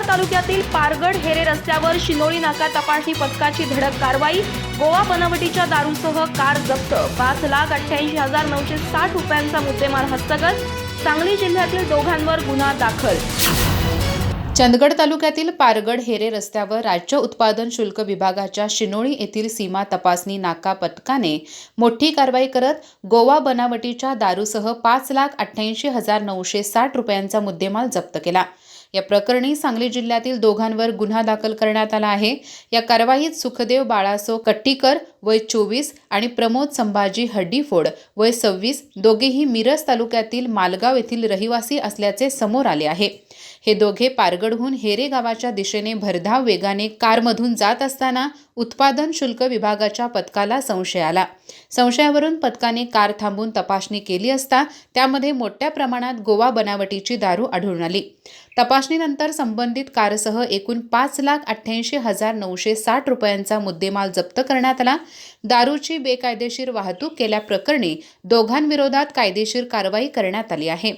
तालुक्यातील पारगड हेरे रस्त्यावर शिनोळी नाका तपासणी पथकाची धडक कारवाई। गोवा बनावटीच्या दारूसह कार जप्त। 5,88,960 रुपयांचा मुद्देमाल हस्तगत। सांगली जिल्ह्यातील दोघांवर गुन्हा दाखल। चंदगड तालुक्यातील पारगड हेरे रस्त्यावर राज्य उत्पादन शुल्क विभागाच्या शिनोळी येथील सीमा तपासणी नाका पथकाने मोठी कारवाई करत गोवा बनावटीच्या दारूसह 5,88,960 रुपयांचा मुद्देमाल जप्त केला। या प्रकरणी सांगली जिल्ह्यातील दोघांवर गुन्हा दाखल करण्यात आला आहे। या कारवाईत सुखदेव बाळासो कट्टीकर वय 24 आणि प्रमोद संभाजी हड्डीफोड वय 26 दोघेही मिरज तालुक्यातील मालगाव येथील रहिवासी असल्याचे समोर आले आहे। हे दोघे पारगडहून हेरे गावाच्या दिशेने भरधाव वेगाने कारमधून जात असताना उत्पादन शुल्क विभागाच्या पथकाला संशय आला। संशयावरून पथकाने कार थांबून तपासणी केली असता त्यामध्ये मोठ्या प्रमाणात गोवा बनावटीची दारू आढळून आली। तपासणीनंतर संबंधित कारसह एकूण 5,88,960 रुपयांचा मुद्देमाल जप्त करण्यात आला। दारूची बेकायदेशीर वाहतूक केल्याप्रकरणी दोघांविरोधात कायदेशीर कारवाई करण्यात आली आहे।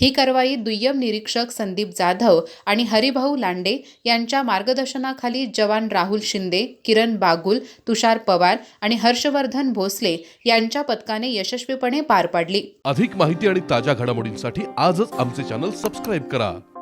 ही कारवाई दुय्यम निरीक्षक संदीप जाधव आणि हरिभाऊ लांडे यांच्या मार्गदर्शनाखाली जवान राहुल शिंदे, किरण बागुल, तुषार पवार आणि हर्षवर्धन भोसले यांच्या पथकाने यशस्वीपणे पार पाडली। अधिक माहिती आणि ताज्या घडामोडींसाठी आजच आमचे चॅनल सबस्क्राइब करा।